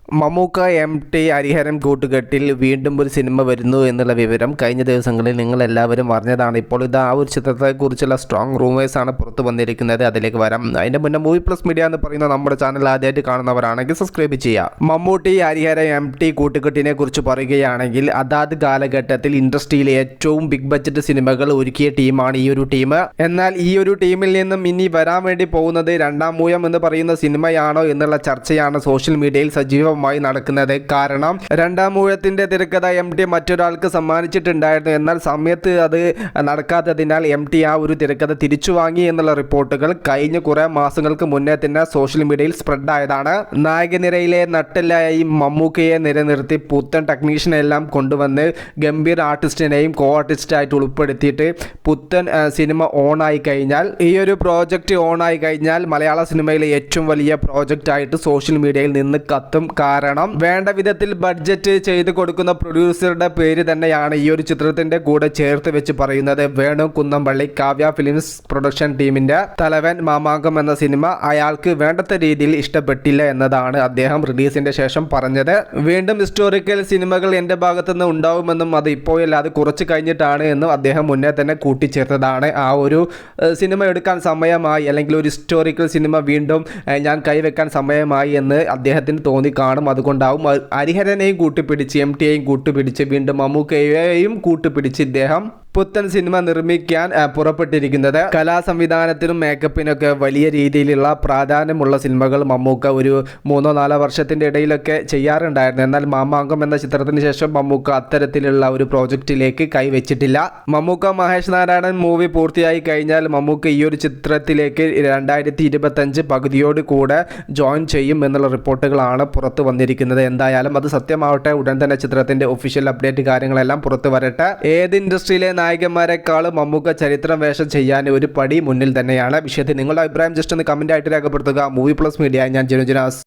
Mammukka MT Hariharan കൂട്ടുകെട്ടിൽ വീണ്ടും ഒരു സിനിമ വരുന്നു എന്നുള്ള വിവരം കഴിഞ്ഞ ദിവസങ്ങളിൽ നിങ്ങൾ എല്ലാവരും അറിഞ്ഞതാണ്. ഇപ്പോൾ ഇത് ആ ഒരു ചിത്രത്തെക്കുറിച്ചുള്ള സ്ട്രോങ് റൂമേഴ്സാണ് പുറത്തു വന്നിരിക്കുന്നത്. അതിലേക്ക് വരാം. അതിൻ്റെ മുന്നേ മൂവി പ്ലസ് മീഡിയ എന്ന് പറയുന്ന നമ്മുടെ ചാനൽ ആദ്യമായിട്ട് കാണുന്നവരാണെങ്കിൽ സബ്സ്ക്രൈബ് ചെയ്യുക. മമ്മൂട്ടി ഹരിഹരൻ MT കൂട്ടുകെട്ടിനെ കുറിച്ച് പറയുകയാണെങ്കിൽ അതാത് കാലഘട്ടത്തിൽ ഇൻഡസ്ട്രിയിലെ ഏറ്റവും ബിഗ് ബഡ്ജറ്റ് സിനിമകൾ ഒരുക്കിയ ടീമാണ് ഈ ഒരു ടീം. എന്നാൽ ഈ ഒരു ടീമിൽ നിന്നും ഇനി വരാൻ വേണ്ടി പോകുന്നത് രണ്ടാം മൂയം എന്ന് പറയുന്ന സിനിമയാണോ എന്നുള്ള ചർച്ചയാണ് സോഷ്യൽ മീഡിയയിൽ സജീവം നടക്കുന്നത്. കാരണം രണ്ടാം മൂഴത്തിന്റെ തിരക്കഥ MT മറ്റൊരാൾക്ക് സമ്മാനിച്ചിട്ടുണ്ടായിരുന്നു. എന്നാൽ സമയത്ത് അത് നടക്കാത്തതിനാൽ MT ആ ഒരു തിരക്കഥ തിരിച്ചു വാങ്ങി എന്നുള്ള റിപ്പോർട്ടുകൾ കഴിഞ്ഞ കുറെ മാസങ്ങൾക്ക് മുന്നേ തന്നെ സോഷ്യൽ മീഡിയയിൽ സ്പ്രെഡ് ആയതാണ്. നായകനിരയിലെ നട്ടെല്ലായി മമ്മൂക്കയെ നിലനിർത്തി പുത്തൻ ടെക്നീഷ്യനെ എല്ലാം കൊണ്ടുവന്ന് ഗംഭീർ ആർട്ടിസ്റ്റിനെയും കോ ആർട്ടിസ്റ്റായിട്ട് ഉൾപ്പെടുത്തിയിട്ട് പുത്തൻ സിനിമ ഓണായി കഴിഞ്ഞാൽ, ഈ ഒരു പ്രോജക്റ്റ് ഓണായി കഴിഞ്ഞാൽ മലയാള സിനിമയിലെ ഏറ്റവും വലിയ പ്രോജക്റ്റ് ആയിട്ട് സോഷ്യൽ മീഡിയയിൽ നിന്ന് കത്തും. കാരണം വേണ്ട വിധത്തിൽ ബഡ്ജറ്റ് ചെയ്ത് കൊടുക്കുന്ന പ്രൊഡ്യൂസറുടെ പേര് തന്നെയാണ് ഈ ഒരു ചിത്രത്തിന്റെ കൂടെ ചേർത്ത് വെച്ച് പറയുന്നത്. വേണു കുന്നംപള്ളി കാവ്യ ഫിലിംസ് പ്രൊഡക്ഷൻ ടീമിന്റെ തലവൻ മാമാങ്കം എന്ന സിനിമ അയാൾക്ക് വേണ്ടത്ര രീതിയിൽ ഇഷ്ടപ്പെട്ടില്ല എന്നതാണ് അദ്ദേഹം റിലീസിന്റെ ശേഷം പറഞ്ഞത്. വീണ്ടും ഹിസ്റ്റോറിക്കൽ സിനിമകൾ എന്റെ ഭാഗത്തുനിന്ന് ഉണ്ടാവുമെന്നും അത് ഇപ്പോഴല്ല, അത് കുറച്ച് കഴിഞ്ഞിട്ടാണ് എന്നും അദ്ദേഹം മുന്നേ തന്നെ കൂട്ടിച്ചേർത്തതാണ്. ആ ഒരു സിനിമ എടുക്കാൻ സമയമായി, അല്ലെങ്കിൽ ഒരു ഹിസ്റ്റോറിക്കൽ സിനിമ വീണ്ടും ഞാൻ കൈവെക്കാൻ സമയമായി എന്ന് അദ്ദേഹത്തിന് തോന്നി കാണും. അതുകൊണ്ടാവും ഹരിഹരനെയും കൂട്ടുപിടിച്ച് MTയെയും കൂട്ടുപിടിച്ച് വീണ്ടും മമ്മൂക്കയെയും കൂട്ടുപിടിച്ച് ഇദ്ദേഹം പുത്തൻ സിനിമ നിർമ്മിക്കാൻ പുറപ്പെട്ടിരിക്കുന്നത്. കലാസംവിധാനത്തിനും മേക്കപ്പിനൊക്കെ വലിയ രീതിയിലുള്ള പ്രാധാന്യമുള്ള സിനിമകൾ മമ്മൂക്ക ഒരു 3-4 വർഷത്തിൻ്റെ ഇടയിലൊക്കെ ചെയ്യാറുണ്ടായിരുന്നു. എന്നാൽ മാമാങ്കം എന്ന ചിത്രത്തിന് ശേഷം മമ്മൂക്ക അത്തരത്തിലുള്ള ഒരു പ്രോജക്റ്റിലേക്ക് കൈവച്ചിട്ടില്ല. മമ്മൂക്ക മഹേഷ് നാരായണൻ മൂവി പൂർത്തിയായി കഴിഞ്ഞാൽ മമ്മൂക്ക ഈ ഒരു ചിത്രത്തിലേക്ക് 2025 പകുതിയോട് കൂടെ ജോയിൻ ചെയ്യും എന്നുള്ള റിപ്പോർട്ടുകളാണ് പുറത്തു വന്നിരിക്കുന്നത്. എന്തായാലും അത് സത്യമാവട്ടെ, ഉടൻ തന്നെ ചിത്രത്തിന്റെ ഒഫീഷ്യൽ അപ്ഡേറ്റ് കാര്യങ്ങളെല്ലാം പുറത്തു വരട്ടെ. ഏത് ഇൻഡസ്ട്രിയിലെ നായകന്മാരെക്കാളും മമ്മൂക്ക ചരിത്രം വേഷം ചെയ്യാൻ ഒരു പടി മുന്നിൽ തന്നെയാണ്. വിഷയത്തിൽ നിങ്ങളുടെ അഭിപ്രായം ജസ്റ്റ് ഒന്ന് കമന്റ് ആയിട്ട് രേഖപ്പെടുത്തുക. മൂവി പ്ലസ് മീഡിയ, ഞാൻ ജനുജനാസ്.